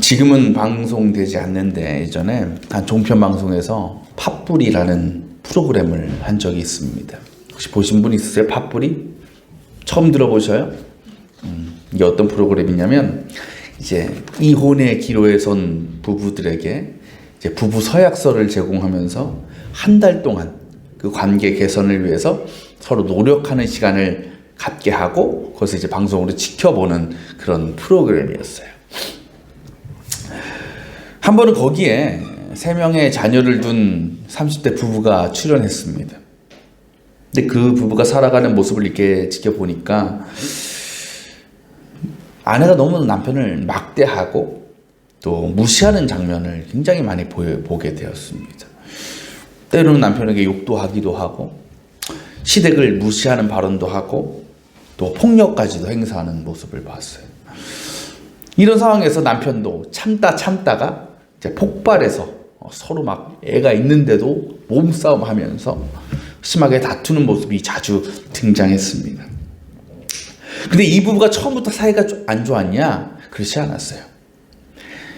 지금은 방송되지 않는데 예전에 한 종편 방송에서 팥불이라는 프로그램을 한 적이 있습니다. 혹시 보신 분 있으세요? 팥불이? 처음 들어보셔요? 이게 어떤 프로그램이냐면 이제 이혼의 기로에 선 부부들에게 이제 부부 서약서를 제공하면서 한 달 동안 그 관계 개선을 위해서 서로 노력하는 시간을 갖게 하고 그것을 이제 방송으로 지켜보는 그런 프로그램이었어요. 한 번은 거기에 3명의 자녀를 둔 30대 부부가 출연했습니다. 근데 그 부부가 살아가는 모습을 이렇게 지켜보니까 아내가 너무 남편을 막대하고 또 무시하는 장면을 굉장히 많이 보게 되었습니다. 때로는 남편에게 욕도 하기도 하고 시댁을 무시하는 발언도 하고 또 폭력까지도 행사하는 모습을 봤어요. 이런 상황에서 남편도 참다가 이제 폭발해서 서로 막 애가 있는데도 몸싸움 하면서 심하게 다투는 모습이 자주 등장했습니다. 근데 이 부부가 처음부터 사이가 안 좋았냐? 그렇지 않았어요.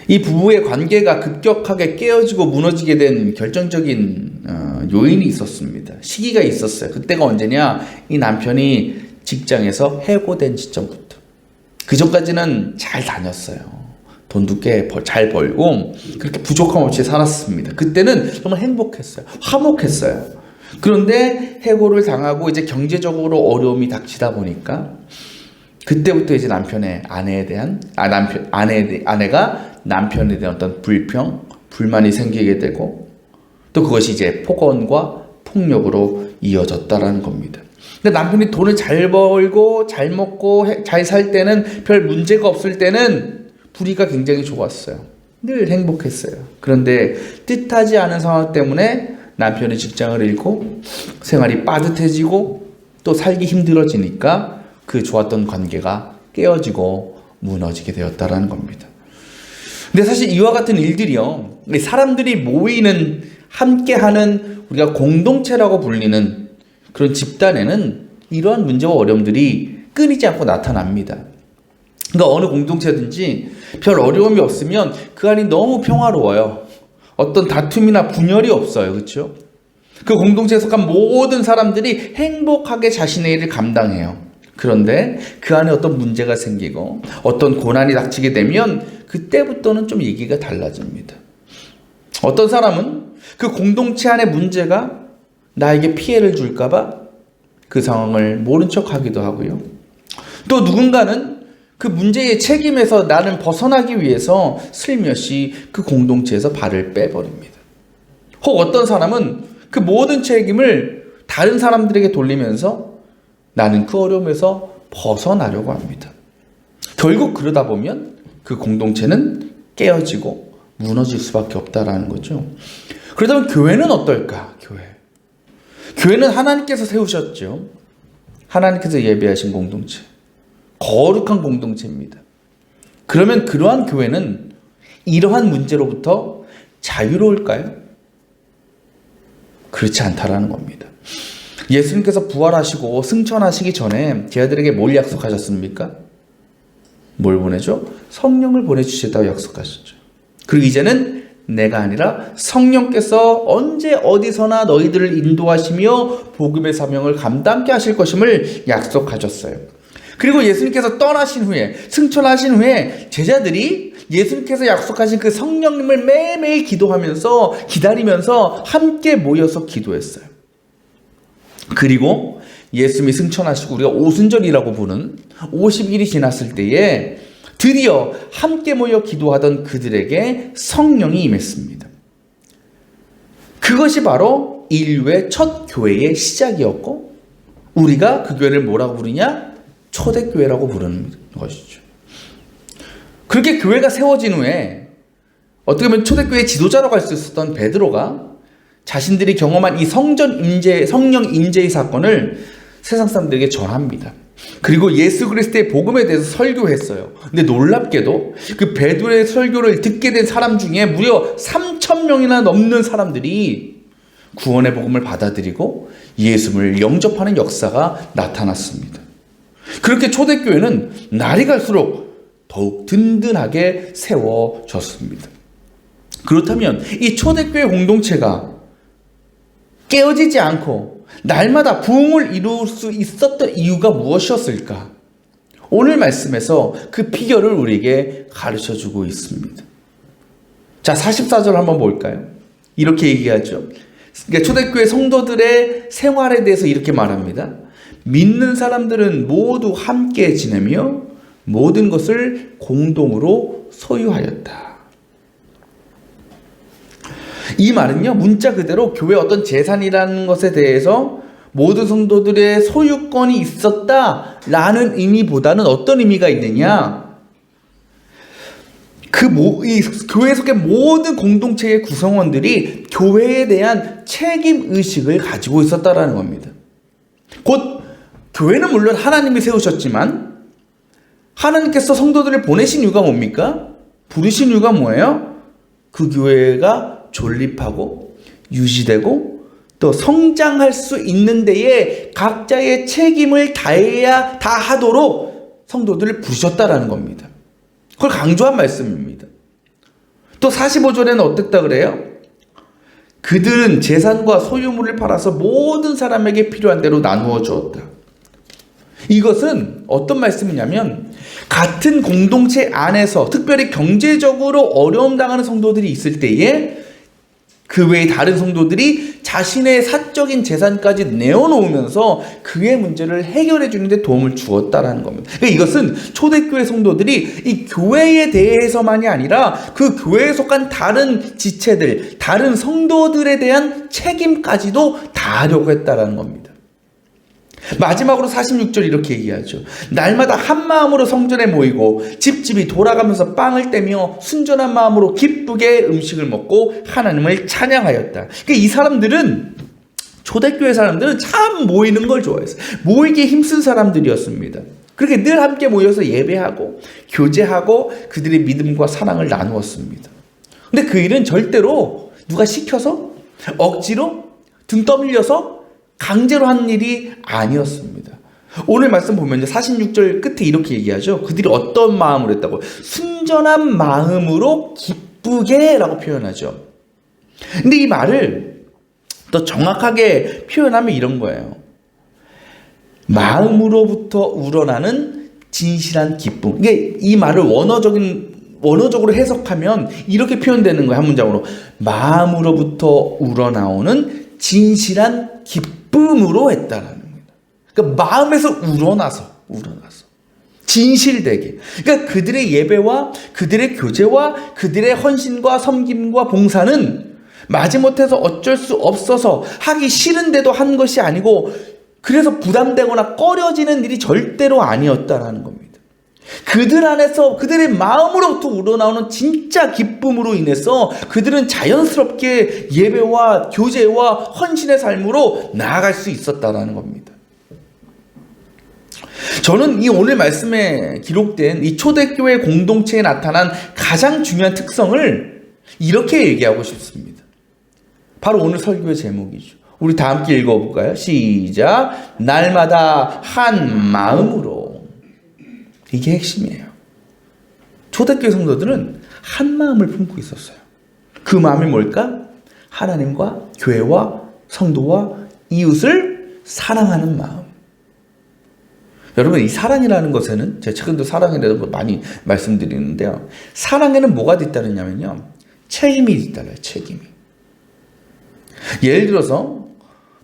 이 부부의 관계가 급격하게 깨어지고 무너지게 된 결정적인 요인이 있었습니다. 시기가 있었어요. 그때가 언제냐? 이 남편이 직장에서 해고된 시점부터. 그 전까지는 잘 다녔어요. 돈도 꽤 잘 벌고 그렇게 부족함 없이 살았습니다. 그때는 정말 행복했어요. 화목했어요. 그런데 해고를 당하고 이제 경제적으로 어려움이 닥치다 보니까 그때부터 이제 아내가 남편에 대한 어떤 불만이 생기게 되고 또 그것이 이제 폭언과 폭력으로 이어졌다라는 겁니다. 근데 남편이 돈을 잘 벌고 잘 먹고 잘 살 때는 별 문제가 없을 때는 불의가 굉장히 좋았어요. 늘 행복했어요. 그런데 뜻하지 않은 상황 때문에 남편이 직장을 잃고 생활이 빠듯해지고 또 살기 힘들어지니까 그 좋았던 관계가 깨어지고 무너지게 되었다라는 겁니다. 근데 사실 이와 같은 일들이요, 사람들이 모이는 함께하는 우리가 공동체라고 불리는 그런 집단에는 이러한 문제와 어려움들이 끊이지 않고 나타납니다. 그러니까 어느 공동체든지 별 어려움이 없으면 그 안이 너무 평화로워요. 어떤 다툼이나 분열이 없어요. 그렇죠? 그 공동체에 속한 모든 사람들이 행복하게 자신의 일을 감당해요. 그런데 그 안에 어떤 문제가 생기고 어떤 고난이 닥치게 되면 그때부터는 좀 얘기가 달라집니다. 어떤 사람은 그 공동체 안의 문제가 나에게 피해를 줄까봐 그 상황을 모른 척하기도 하고요. 또 누군가는 그 문제의 책임에서 나는 벗어나기 위해서 슬며시 그 공동체에서 발을 빼버립니다. 혹 어떤 사람은 그 모든 책임을 다른 사람들에게 돌리면서 나는 그 어려움에서 벗어나려고 합니다. 결국 그러다 보면 그 공동체는 깨어지고 무너질 수밖에 없다라는 거죠. 그렇다면 교회는 어떨까? 교회는 하나님께서 세우셨죠. 하나님께서 예배하신 공동체. 거룩한 공동체입니다. 그러면 그러한 교회는 이러한 문제로부터 자유로울까요? 그렇지 않다라는 겁니다. 예수님께서 부활하시고 승천하시기 전에 제자들에게 뭘 약속하셨습니까? 뭘 보내죠? 성령을 보내주시다고 약속하셨죠. 그리고 이제는 내가 아니라 성령께서 언제 어디서나 너희들을 인도하시며 복음의 사명을 감당케 하실 것임을 약속하셨어요. 그리고 예수님께서 떠나신 후에 승천하신 후에 제자들이 예수님께서 약속하신 그 성령님을 매일매일 기도하면서 기다리면서 함께 모여서 기도했어요. 그리고 예수님이 승천하시고 우리가 오순절이라고 부르는 50일이 지났을 때에 드디어 함께 모여 기도하던 그들에게 성령이 임했습니다. 그것이 바로 인류의 첫 교회의 시작이었고 우리가 그 교회를 뭐라고 부르냐? 초대교회라고 부르는 것이죠. 그렇게 교회가 세워진 후에 어떻게 보면 초대교회의 지도자라고 할 수 있었던 베드로가 자신들이 경험한 이 성령 임재의 사건을 세상 사람들에게 전합니다. 그리고 예수 그리스도의 복음에 대해서 설교했어요. 근데 놀랍게도 그 베드로의 설교를 듣게 된 사람 중에 무려 3,000명이나 넘는 사람들이 구원의 복음을 받아들이고 예수를 영접하는 역사가 나타났습니다. 그렇게 초대교회는 날이 갈수록 더욱 든든하게 세워졌습니다. 그렇다면 이 초대교회 공동체가 깨어지지 않고 날마다 부흥을 이룰 수 있었던 이유가 무엇이었을까? 오늘 말씀에서 그 비결을 우리에게 가르쳐주고 있습니다. 자, 44절 한번 볼까요? 이렇게 얘기하죠. 그러니까 초대교회 성도들의 생활에 대해서 이렇게 말합니다. 믿는 사람들은 모두 함께 지내며 모든 것을 공동으로 소유하였다. 이 말은요, 문자 그대로 교회 어떤 재산이라는 것에 대해서 모든 성도들의 소유권이 있었다라는 의미보다는 어떤 의미가 있느냐? 이 교회 속의 모든 공동체의 구성원들이 교회에 대한 책임 의식을 가지고 있었다라는 겁니다. 곧 교회는 물론 하나님이 세우셨지만 하나님께서 성도들을 보내신 이유가 뭡니까? 부르신 이유가 뭐예요? 그 교회가 존립하고 유지되고 또 성장할 수 있는 데에 각자의 책임을 다하도록 성도들을 부르셨다라는 겁니다. 그걸 강조한 말씀입니다. 또 45절에는 어땠다 그래요? 그들은 재산과 소유물을 팔아서 모든 사람에게 필요한 대로 나누어 주었다. 이것은 어떤 말씀이냐면 같은 공동체 안에서 특별히 경제적으로 어려움 당하는 성도들이 있을 때에 그 외에 다른 성도들이 자신의 사적인 재산까지 내어놓으면서 그의 문제를 해결해 주는데 도움을 주었다라는 겁니다. 그러니까 이것은 초대교회 성도들이 이 교회에 대해서만이 아니라 그 교회에 속한 다른 지체들, 다른 성도들에 대한 책임까지도 다하려고 했다라는 겁니다. 마지막으로 46절 이렇게 얘기하죠. 날마다 한 마음으로 성전에 모이고 집집이 돌아가면서 빵을 떼며 순전한 마음으로 기쁘게 음식을 먹고 하나님을 찬양하였다. 그러니까 이 사람들은, 초대교회 사람들은 참 모이는 걸 좋아했어요. 모이기에 힘쓴 사람들이었습니다. 그렇게 늘 함께 모여서 예배하고 교제하고 그들의 믿음과 사랑을 나누었습니다. 근데 그 일은 절대로 누가 시켜서 억지로 등 떠밀려서 강제로 하는 일이 아니었습니다. 오늘 말씀 보면 46절 끝에 이렇게 얘기하죠. 그들이 어떤 마음으로 했다고? 순전한 마음으로 기쁘게 라고 표현하죠. 근데 이 말을 더 정확하게 표현하면 이런 거예요. 마음으로부터 우러나는 진실한 기쁨. 이게 이 말을 원어적으로 해석하면 이렇게 표현되는 거예요. 한 문장으로. 마음으로부터 우러나오는 진실한 기쁨으로 했다라는 겁니다. 그러니까 마음에서 우러나서 진실되게. 그러니까 그들의 예배와 그들의 교제와 그들의 헌신과 섬김과 봉사는 마지못해서 어쩔 수 없어서 하기 싫은데도 한 것이 아니고 그래서 부담되거나 꺼려지는 일이 절대로 아니었다라는 겁니다. 그들 안에서 그들의 마음으로부터 우러나오는 진짜 기쁨으로 인해서 그들은 자연스럽게 예배와 교제와 헌신의 삶으로 나아갈 수 있었다라는 겁니다. 저는 이 오늘 말씀에 기록된 이 초대교회 공동체에 나타난 가장 중요한 특성을 이렇게 얘기하고 싶습니다. 바로 오늘 설교의 제목이죠. 우리 다 함께 읽어볼까요? 시작. 날마다 한 마음으로. 이게 핵심이에요. 초대교회 성도들은 한 마음을 품고 있었어요. 그 마음이 뭘까? 하나님과 교회와 성도와 이웃을 사랑하는 마음. 여러분, 이 사랑이라는 것에는 제가 최근도 사랑에 대해서 많이 말씀드리는데요. 사랑에는 뭐가 뒤따르냐면요. 책임이 뒤따라요. 책임이. 예를 들어서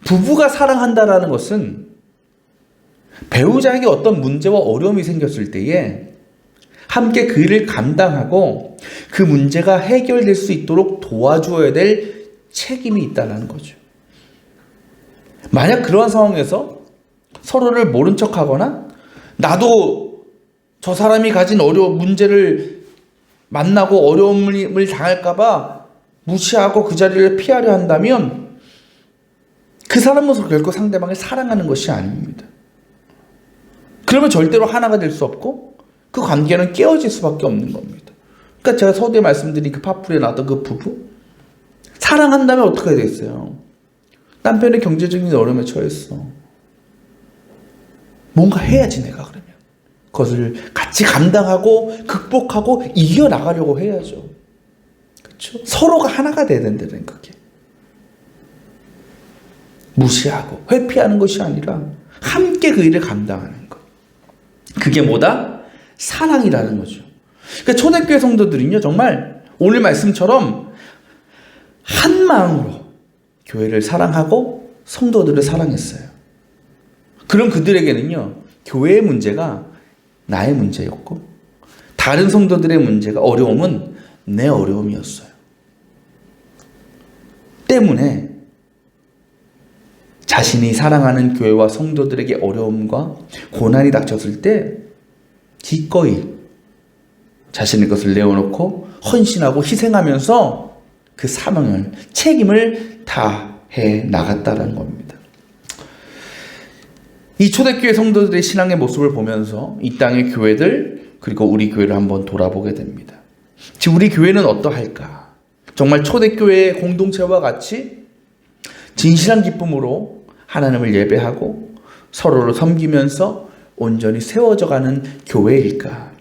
부부가 사랑한다라는 것은 배우자에게 어떤 문제와 어려움이 생겼을 때에 함께 그 일을 감당하고 그 문제가 해결될 수 있도록 도와주어야 될 책임이 있다는 거죠. 만약 그러한 상황에서 서로를 모른 척하거나 나도 저 사람이 가진 문제를 만나고 어려움을 당할까 봐 무시하고 그 자리를 피하려 한다면 그 사람으로서 결코 상대방을 사랑하는 것이 아닙니다. 그러면 절대로 하나가 될 수 없고 그 관계는 깨어질 수밖에 없는 겁니다. 그러니까 제가 서두에 말씀드린 그 파풀에 나왔던 그 부부, 사랑한다면 어떻게 되겠어요? 남편의 경제적인 어려움에 처했어. 뭔가 해야지 내가. 그러면 그것을 같이 감당하고 극복하고 이겨나가려고 해야죠. 그렇죠? 서로가 하나가 돼야 된다는 거게. 무시하고 회피하는 것이 아니라 함께 그 일을 감당하는 것. 그게 뭐다? 사랑이라는 거죠. 그러니까 초대교회 성도들은요, 정말 오늘 말씀처럼 한 마음으로 교회를 사랑하고 성도들을 사랑했어요. 그럼 그들에게는요, 교회의 문제가 나의 문제였고 다른 성도들의 문제가, 어려움은 내 어려움이었어요. 때문에 자신이 사랑하는 교회와 성도들에게 어려움과 고난이 닥쳤을 때 기꺼이 자신의 것을 내어놓고 헌신하고 희생하면서 그 사명을, 책임을 다해 나갔다는 겁니다. 이 초대교회 성도들의 신앙의 모습을 보면서 이 땅의 교회들, 그리고 우리 교회를 한번 돌아보게 됩니다. 지금 우리 교회는 어떠할까? 정말 초대교회의 공동체와 같이 진실한 기쁨으로 하나님을 예배하고 서로를 섬기면서 온전히 세워져가는 교회일까?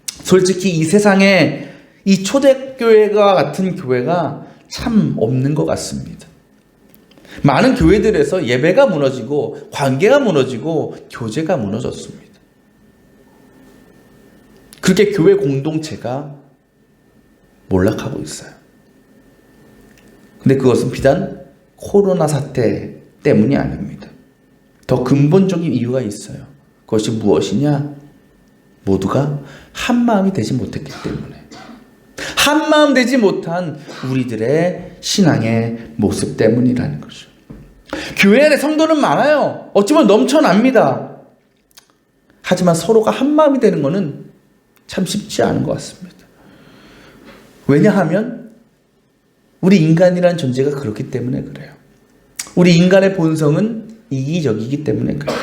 솔직히 이 세상에 이 초대교회와 같은 교회가 참 없는 것 같습니다. 많은 교회들에서 예배가 무너지고 관계가 무너지고 교제가 무너졌습니다. 그렇게 교회 공동체가 몰락하고 있어요. 근데 그것은 비단 코로나 사태 때문이 아닙니다. 더 근본적인 이유가 있어요. 그것이 무엇이냐? 모두가 한마음이 되지 못했기 때문에. 한마음 되지 못한 우리들의 신앙의 모습 때문이라는 거죠. 교회 안에 성도는 많아요. 어찌보면 넘쳐납니다. 하지만 서로가 한마음이 되는 것은 참 쉽지 않은 것 같습니다. 왜냐하면 우리 인간이라는 존재가 그렇기 때문에 그래요. 우리 인간의 본성은 이기적이기 때문에 그래요.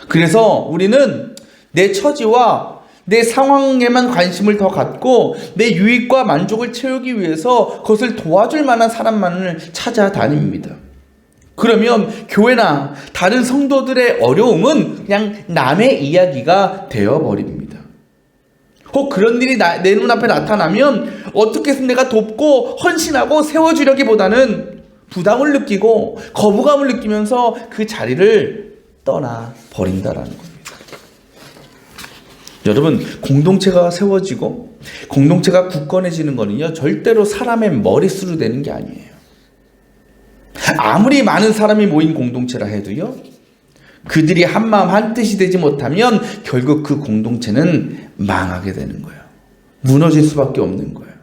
그래서 우리는 내 처지와 내 상황에만 관심을 더 갖고 내 유익과 만족을 채우기 위해서 그것을 도와줄 만한 사람만을 찾아다닙니다. 그러면 교회나 다른 성도들의 어려움은 그냥 남의 이야기가 되어버립니다. 혹 그런 일이 내 눈앞에 나타나면 어떻게 해서 내가 돕고 헌신하고 세워주려기보다는 부담을 느끼고 거부감을 느끼면서 그 자리를 떠나버린다라는 겁니다. 여러분, 공동체가 세워지고 공동체가 굳건해지는 거는요, 절대로 사람의 머릿수로 되는 게 아니에요. 아무리 많은 사람이 모인 공동체라 해도요, 그들이 한마음 한뜻이 되지 못하면 결국 그 공동체는 망하게 되는 거예요. 무너질 수밖에 없는 거예요.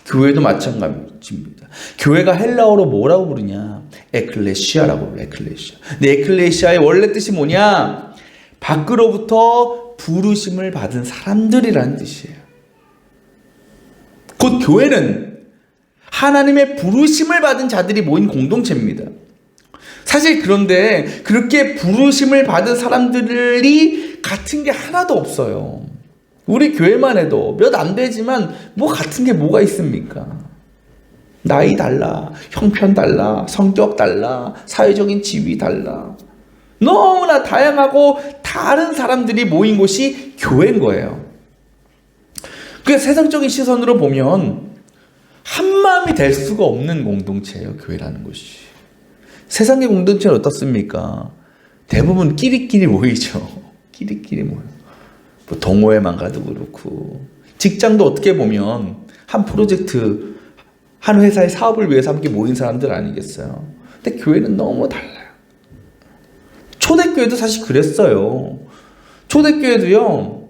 교회도 마찬가지입니다. 교회가 헬라어로 뭐라고 부르냐? 에클레시아라고 불러요. 에클레시아. 근데 에클레시아의 원래 뜻이 뭐냐? 밖으로부터 부르심을 받은 사람들이라는 뜻이에요. 곧 교회는 하나님의 부르심을 받은 자들이 모인 공동체입니다. 사실 그런데 그렇게 부르심을 받은 사람들이 같은 게 하나도 없어요. 우리 교회만 해도 몇 안 되지만 뭐 같은 게 뭐가 있습니까? 나이 달라, 형편 달라, 성격 달라, 사회적인 지위 달라. 너무나 다양하고 다른 사람들이 모인 곳이 교회인 거예요. 그래서 세상적인 시선으로 보면 한마음이 될 수가 없는 공동체예요, 교회라는 것이. 세상의 공동체는 어떻습니까? 대부분 끼리끼리 모이죠. 끼리끼리 모여. 뭐 동호회만 가도 그렇고, 직장도 어떻게 보면 한 프로젝트, 한 회사의 사업을 위해서 함께 모인 사람들 아니겠어요? 근데 교회는 너무 달라요. 초대교회도 사실 그랬어요. 초대교회도요,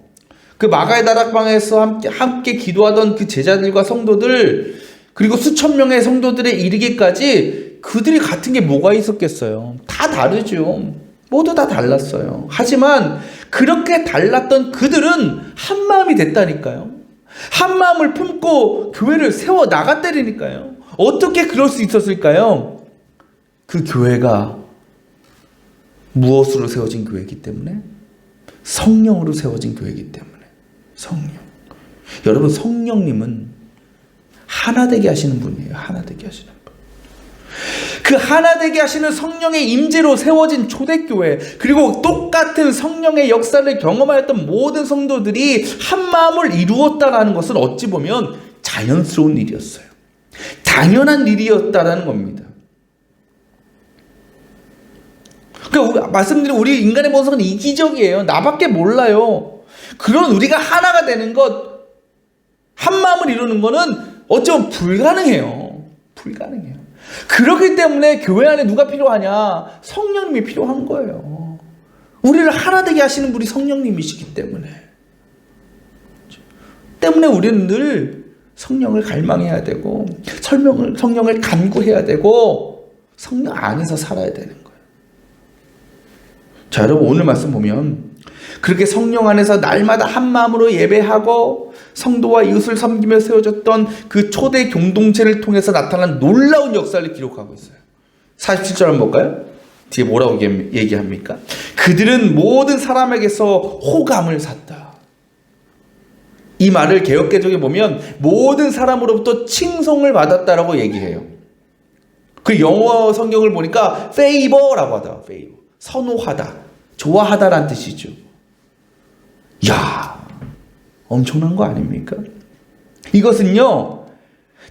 그 마가의 다락방에서 함께 기도하던 그 제자들과 성도들, 그리고 수천 명의 성도들에 이르기까지 그들이 같은 게 뭐가 있었겠어요? 다 다르죠. 모두 다 달랐어요. 하지만 그렇게 달랐던 그들은 한 마음이 됐다니까요. 한 마음을 품고 교회를 세워 나갔다니까요. 어떻게 그럴 수 있었을까요? 그 교회가 무엇으로 세워진 교회이기 때문에? 성령으로 세워진 교회이기 때문에. 성령. 여러분, 성령님은 하나 되게 하시는 분이에요. 하나 되게 하시는 분. 그 하나 되게 하시는 성령의 임재로 세워진 초대교회, 그리고 똑같은 성령의 역사를 경험하였던 모든 성도들이 한 마음을 이루었다라는 것은 어찌 보면 자연스러운 일이었어요. 당연한 일이었다라는 겁니다. 그러니까 말씀드린 우리 인간의 본성은 이기적이에요. 나밖에 몰라요. 그런 우리가 하나가 되는 것, 한 마음을 이루는 것은 어쩌면 불가능해요. 불가능해요. 그렇기 때문에 교회 안에 누가 필요하냐? 성령님이 필요한 거예요. 우리를 하나 되게 하시는 분이 성령님이시기 때문에 우리는 늘 성령을 갈망해야 되고 성령을 간구해야 되고 성령 안에서 살아야 되는 거예요. 자, 여러분 오늘 말씀 보면 그렇게 성령 안에서 날마다 한 마음으로 예배하고 성도와 이웃을 섬기며 세워졌던 그 초대 공동체를 통해서 나타난 놀라운 역사를 기록하고 있어요. 47절 한번 볼까요? 뒤에 뭐라고 얘기합니까? 그들은 모든 사람에게서 호감을 샀다. 이 말을 개역개정에 보면 모든 사람으로부터 칭송을 받았다라고 얘기해요. 그 영어 성경을 보니까 favor라고 하다. favor. 선호하다, 좋아하다라는 뜻이죠. 이야, 엄청난 거 아닙니까? 이것은요,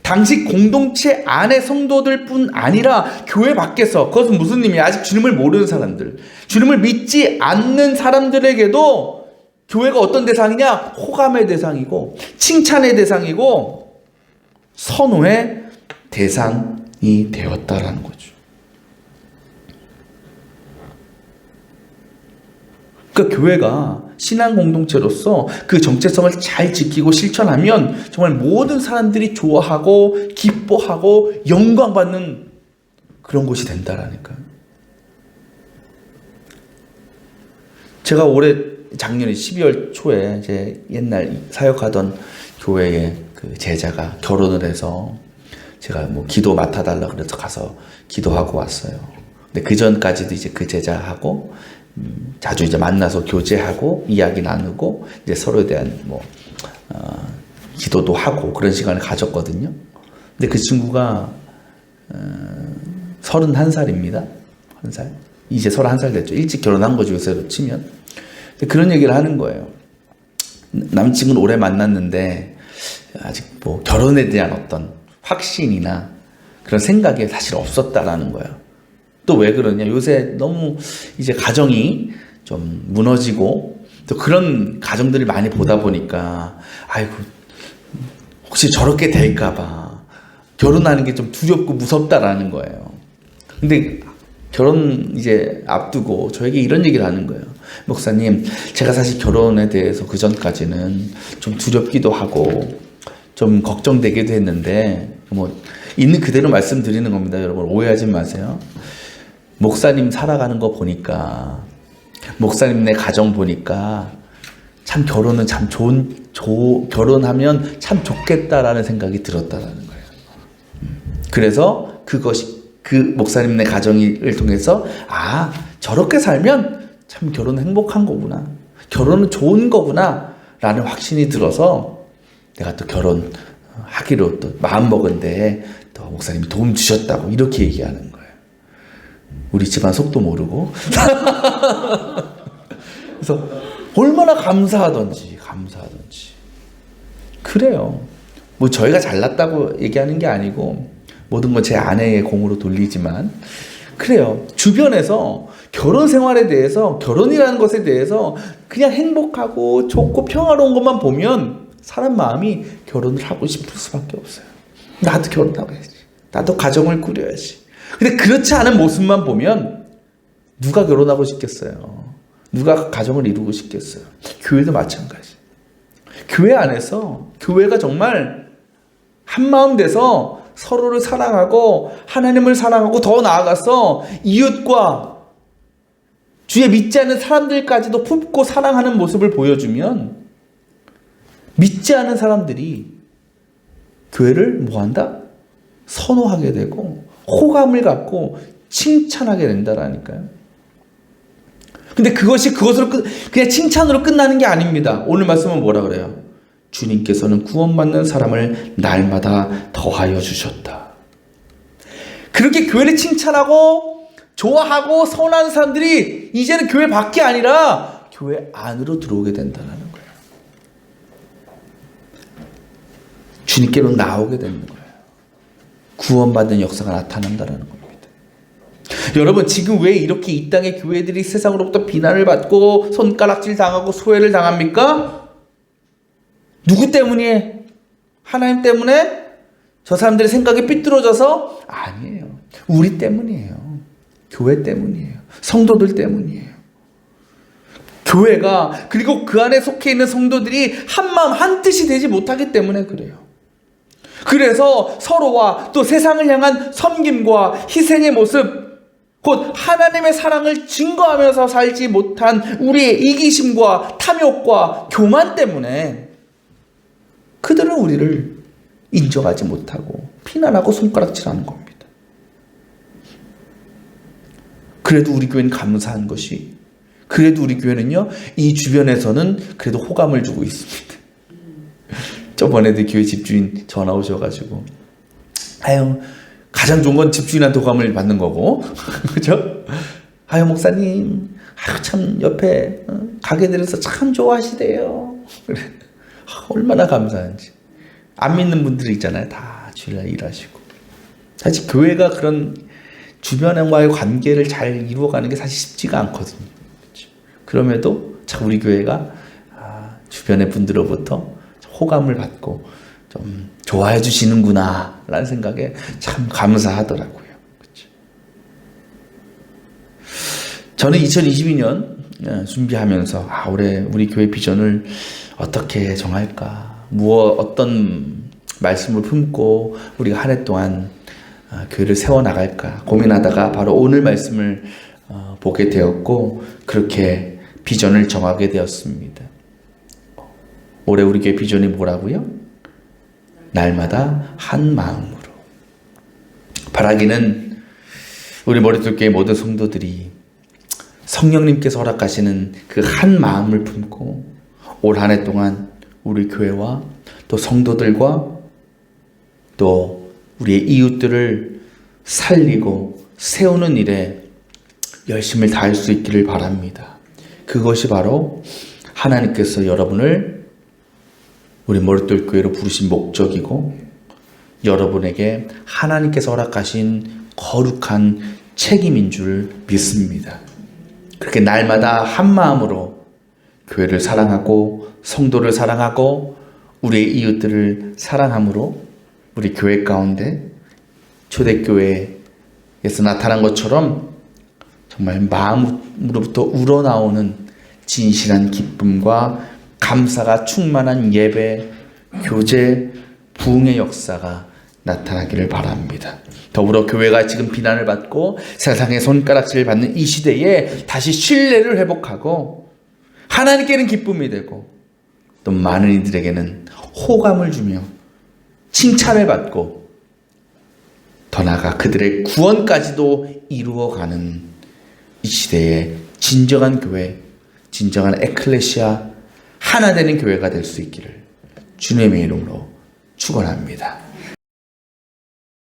당시 공동체 안의 성도들 뿐 아니라 교회 밖에서, 그것은 무슨 의미야? 아직 주님을 모르는 사람들, 주님을 믿지 않는 사람들에게도 교회가 어떤 대상이냐? 호감의 대상이고 칭찬의 대상이고 선호의 대상이 되었다라는 거죠. 그러니까 교회가 신앙 공동체로서 그 정체성을 잘 지키고 실천하면 정말 모든 사람들이 좋아하고 기뻐하고 영광받는 그런 곳이 된다라니까요. 제가 작년에 12월 초에 제 옛날 사역하던 교회에 그 제자가 결혼을 해서 제가 뭐 기도 맡아달라 그래서 가서 기도하고 왔어요. 근데 그 전까지도 이제 그 제자하고 자주 이제 만나서 교제하고 이야기 나누고 이제 서로에 대한 기도도 하고 그런 시간을 가졌거든요. 근데 그 친구가 31살입니다. 1살. 이제 31살 됐죠. 일찍 결혼한 거죠, 요새로 치면. 그런 얘기를 하는 거예요. 남친은 오래 만났는데 아직 뭐 결혼에 대한 어떤 확신이나 그런 생각이 사실 없었다라는 거예요. 또 왜 그러냐? 요새 너무 이제 가정이 좀 무너지고 또 그런 가정들을 많이 보다 보니까 아이고 혹시 저렇게 될까봐 결혼하는 게 좀 두렵고 무섭다라는 거예요. 근데 결혼 이제 앞두고 저에게 이런 얘기를 하는 거예요. 목사님, 제가 사실 결혼에 대해서 그 전까지는 좀 두렵기도 하고 좀 걱정되기도 했는데 뭐 있는 그대로 말씀드리는 겁니다. 여러분 오해하지 마세요. 목사님 살아가는 거 보니까 목사님네 가정 보니까 참 결혼은 참 결혼하면 참 좋겠다라는 생각이 들었다라는 거예요. 그래서 그것이 그 목사님네 가정을 통해서 저렇게 살면 참 결혼은 행복한 거구나, 결혼은 좋은 거구나 라는 확신이 들어서 내가 또 결혼하기로 또 마음먹은데 또 목사님이 도움 주셨다고 이렇게 얘기하는 거예요. 우리 집안 속도 모르고 그래서 얼마나 감사하던지 그래요. 뭐 저희가 잘났다고 얘기하는 게 아니고 모든 건 제 아내의 공으로 돌리지만 그래요. 주변에서 결혼 생활에 대해서, 결혼이라는 것에 대해서 그냥 행복하고 좋고 평화로운 것만 보면 사람 마음이 결혼을 하고 싶을 수밖에 없어요. 나도 결혼하고 해야지, 나도 가정을 꾸려야지. 근데 그렇지 않은 모습만 보면 누가 결혼하고 싶겠어요? 누가 가정을 이루고 싶겠어요? 교회도 마찬가지. 교회 안에서 교회가 정말 한마음 돼서 서로를 사랑하고 하나님을 사랑하고 더 나아가서 이웃과 주의 믿지 않는 사람들까지도 품고 사랑하는 모습을 보여주면 믿지 않은 사람들이 교회를 뭐한다? 선호하게 되고 호감을 갖고 칭찬하게 된다라니까요. 근데 그것으로 그냥 칭찬으로 끝나는 게 아닙니다. 오늘 말씀은 뭐라 그래요? 주님께서는 구원받는 사람을 날마다 더하여 주셨다. 그렇게 교회를 칭찬하고 좋아하고 선호하는 사람들이 이제는 교회 밖이 아니라 교회 안으로 들어오게 된다는 거예요. 주님께로 나오게 되는 거예요. 구원받는 역사가 나타난다는 겁니다. 여러분, 지금 왜 이렇게 이 땅의 교회들이 세상으로부터 비난을 받고 손가락질 당하고 소외를 당합니까? 누구 때문이에요? 하나님 때문에? 저 사람들의 생각이 삐뚤어져서? 아니에요. 우리 때문이에요. 교회 때문이에요. 성도들 때문이에요. 교회가, 그리고 그 안에 속해 있는 성도들이 한마음 한뜻이 되지 못하기 때문에 그래요. 그래서 서로와 또 세상을 향한 섬김과 희생의 모습, 곧 하나님의 사랑을 증거하면서 살지 못한 우리의 이기심과 탐욕과 교만 때문에 그들은 우리를 인정하지 못하고 비난하고 손가락질하는 겁니다. 그래도 우리 교회는 감사한 것이, 그래도 우리 교회는요, 이 주변에서는 그래도 호감을 주고 있습니다. 저번에도 교회 집주인 전화 오셔가지고, 아유, 가장 좋은 건 집주인한테 호감을 받는 거고, 그죠? 아유, 목사님, 아유, 참, 옆에 가게들에서 참 좋아하시대요. 그래. 얼마나 감사한지. 안 믿는 분들이 있잖아요. 다 주일날 일하시고. 사실 교회가 그런 주변과의 관계를 잘 이루어가는 게 사실 쉽지가 않거든요. 그렇죠? 그럼에도 참 우리 교회가 주변의 분들로부터 호감을 받고 좀 좋아해 주시는구나 라는 생각에 참 감사하더라고요. 그렇죠? 저는 2022년 준비하면서 올해 우리 교회 비전을 어떻게 정할까, 어떤 말씀을 품고 우리가 한 해 동안 교회를 세워나갈까 고민하다가 바로 오늘 말씀을 보게 되었고, 그렇게 비전을 정하게 되었습니다. 올해 우리 교회 비전이 뭐라고요? 날마다 한 마음으로. 바라기는 우리 머릿속교회 모든 성도들이 성령님께서 허락하시는 그 한 마음을 품고 올 한 해 동안 우리 교회와 또 성도들과 또 우리의 이웃들을 살리고 세우는 일에 열심을 다할 수 있기를 바랍니다. 그것이 바로 하나님께서 여러분을 우리 머릿돌 교회로 부르신 목적이고, 여러분에게 하나님께서 허락하신 거룩한 책임인 줄 믿습니다. 그렇게 날마다 한 마음으로 교회를 사랑하고 성도를 사랑하고 우리의 이웃들을 사랑함으로 우리 교회 가운데 초대교회에서 나타난 것처럼 정말 마음으로부터 우러나오는 진실한 기쁨과 감사가 충만한 예배, 교제, 부흥의 역사가 나타나기를 바랍니다. 더불어 교회가 지금 비난을 받고 세상의 손가락질을 받는 이 시대에 다시 신뢰를 회복하고 하나님께는 기쁨이 되고 또 많은 이들에게는 호감을 주며 칭찬을 받고 더 나아가 그들의 구원까지도 이루어가는 이 시대의 진정한 교회, 진정한 에클레시아, 하나 되는 교회가 될 수 있기를 주님의 이름으로 축원합니다.